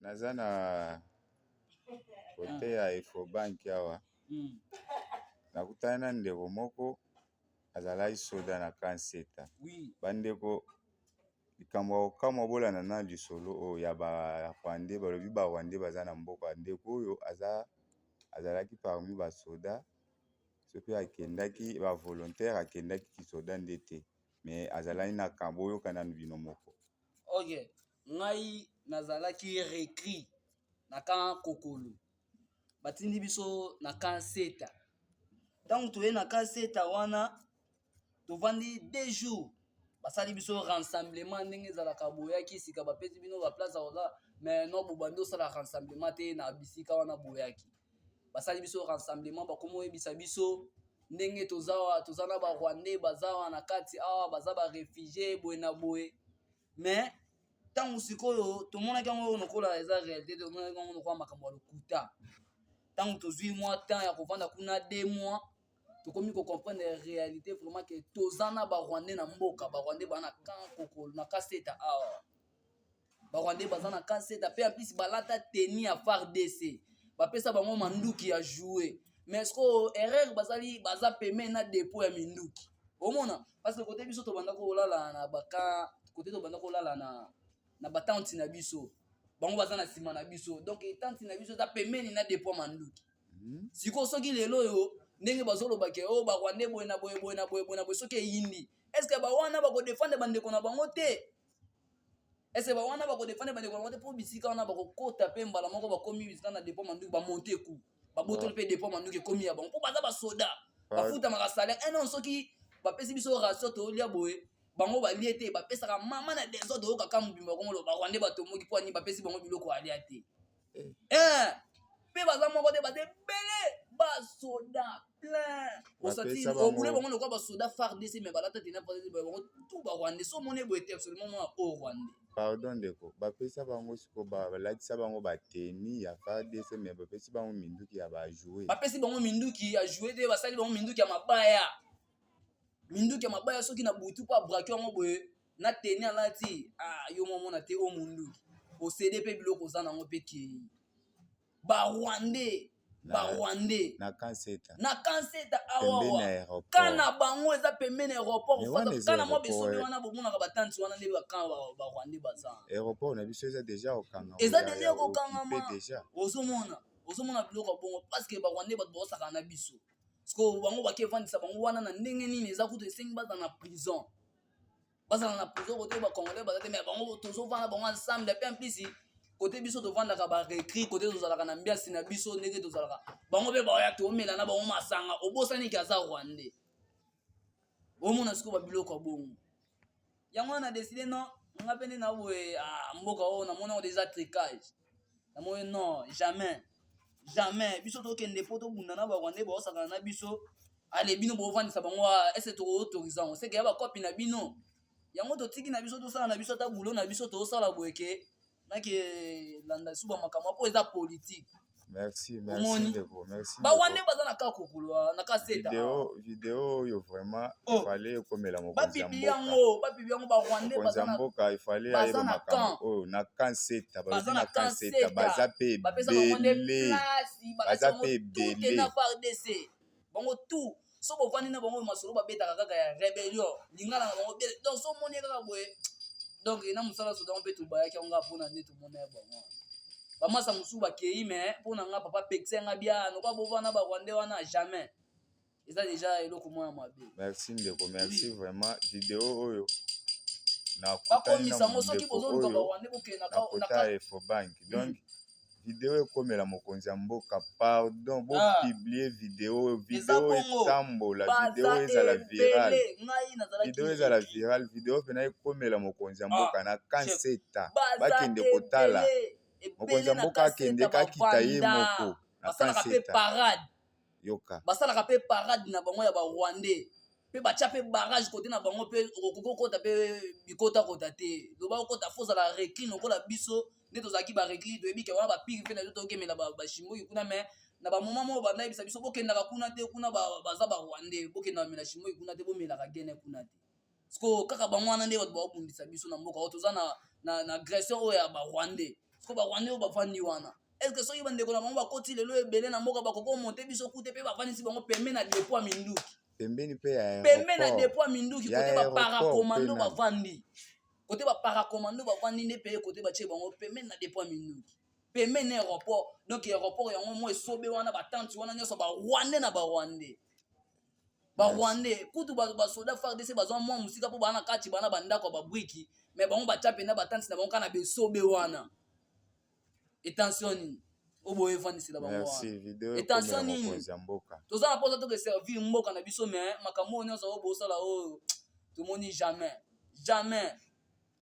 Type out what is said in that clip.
naza na kote ya Ecobank awa nakutani na ndeko moko azalaki soda na kanseta bandeko likambo ya kokamwa bolanda na lisolo oyo ya barwandais balobi barwandais baza na mboka. Ndeko oyo azalaki parmi basoda soki akendaki ba volontaire akendaki kisoda nde te mais azalaki na kambo oyokana bino moko. Ok, ngai nazalaki recrit na kan kokolo batindi biso na kan seta. Ntango toye na kan seta wana tovandi 2 jours basali biso rassemblement ndenge ezalaka boyaki sika bapesi bino baplace akoza mais no bobandi osala rassemblement te na bisika wana boyaki basali biso rassemblement bakomi oyebisa biso ndenge toza na barwandais baza wana na kati awa baza barefugie boye na boye mais ntango sikoyo tomonaki yango lokola eza réalité tomonaki yango lokola makambo ya lokuta. Ntango tozwi mwa temps ya kovanda kuna 2 mois tokomi kocomprendre réalité vraiment ke toza na barwandais na mboka. Barwandais baza na kan kokolo na kaseta awa barwandais baza na kaseta mpe en plus balata teni ya FARDC bapesa bango manduki ya jouer mais sko erreur bazali baza peme na dépôt ya minduki omona parce que côté biso tobanda kolala na baka côté tobanda kolala na batante na biso bango baza na sima na biso donc tante na biso eza pemeni na dépôt manduki siko soki lelo yo ndenge bazoloba ke o barwandais boye na boye boye na boye boye na boye soki eyindi est-ce que bawana bakodefendre bandeko na bango te est-ce que bawana bakodefendre bandeko na bango te mpo bisika wana bakokota mpe mbala moko bakomi bisika na dépôt manduki bamonte ku babotoli mpe dépôt manduki ekomi ya bango mpo baza basoda bafutamaka salaire non soki bapesi biso ratio tolia boye bango balie te bapesaka mama na desordre okaka mobimba kongo lo barwandais batomoki mpo ani bapesi bango biloko alia te mpe baza moko te baza ebele basoda plein osati obule bango lokola basoda FARDC mais balata tena FARDC bango tout barwandais so mone boye te absolument mona o rwandais. Pardon ndeko bapesa bango siko balatisa bango bateni ya FARDC mais bapesi bango minduki ya bajouer bapesi bango minduki ya jouer te basali bango minduki ya mabaya minduki ya mabaya soki na butu mpo abraki yango boye na teni alati yo momona te o munduki osede mpe biloko oza nango mpe kei barwandais na kanseta awawa kana bango eza pembeni na aéroport kana mwa besobe wana bomonaka batanti wana nde bakana barwandais baza aéroport na biso eza deja kokanga eza deja kokangama ozomona biloko ya bongo parce que barwandais bato baosaka na biso siko bango bakevandisa bango wana na ndenge nini eza kutu esengi bazala na prison kote bacongolais baza te mais bango tozovanda bango ensemble mpe en plus kote biso tovandaka barecrit kote tozalaka na mbiasi na biso ndenge tozalaka bango mpe baoya tomela na bango masanga obosaniki aza rwandais omona siko babiloko ya bongo yango na deside non nga mpe nde na boye mboka oyo namoni yango deja tricage namoni non jamais biso tokende mpo tobunda na barwandais baosakana na biso ale bino bovandisa bango ese toautorize yango seke ya bakopi na bino yango totiki na biso tosala na biso ata bulo na biso tosala boyeke nake landa suba makambo mpo eza politique. Merci ndeko merci barwandais baza na ka kokolo na ka seta video oyo vraiment fallait ekomela mokonzi ya babibi yango barwandais baza na mboka ifallait ayeba makambo oyo na kanseta baza na kanseta baza pe ebele baza pe ebele na FARDC bango tout so bovandi na bango masolo babetaka kaka ya rébellion lingala na bango bele donc so moni kaka boye donc na mosala soda mpe tobayaki yango mpona nde tomona ya bango bamasa mosusu bakei mais mpona nga papa pekisa nga bia noka bovana barwandais wana jamais eza deja eloko mwana mabe. Merci ndeko merci vraiment video oyo bakomisa mo soki bozoluka barwandais bokenda na Ecobank donc video ekomela mokonzi ya mboka pardon bopublier video etambola video ezala viral video pena ekomela mokonzi ya mboka na kanseta bakende kotala mokonzi ya mboka akende kakita ye moko na kanseta yoka basalaka mpe parade na bango ya barwandais mpe batya mpe barrage kote na bango mpe okokota mpe bikotakota te loba okota fo ozala recrit lokola biso nde tozalaki barecrit toyebi ke wana bapiri mpe na biso tokemela bashimboki kuna mais na bamoma moko bandayebisa biso bokendaka kuna te kuna baza barwandais bokenda bamela shimboki kuna te bomelaka gene kuna te siko kaka bango wana nde bato baobundisa biso na mboka oyo toza na agression oyo ya barwandais ko ba rwandais ba vandi wana est-ce que soki bandeko na bango bakoti lelo ebele na mboka bakoko monte biso kute pe bavandisi bango pembeni na dépôt minduki pembeni pe ya pembeni na dépôt minduki ya kote ba paracommando pena. bavandi kote ba paracommando bavandi nde pe kote batie bango pembeni na dépôt minduki pembeni na aéroport donc aéroport yango mo esobe wana batante wana nyonso ba rwandais na ba rwandais ba rwandais kutu ba soda FARDC bazwa mwa musika po bana kati bana bandako ba briki mais bango batia pena batante na bango kana besobe wana attention obo evandisi la bango merci video attention nini toza na posa to que servir mboka na biso mais makambo nyonso obo sala o tout monde jamais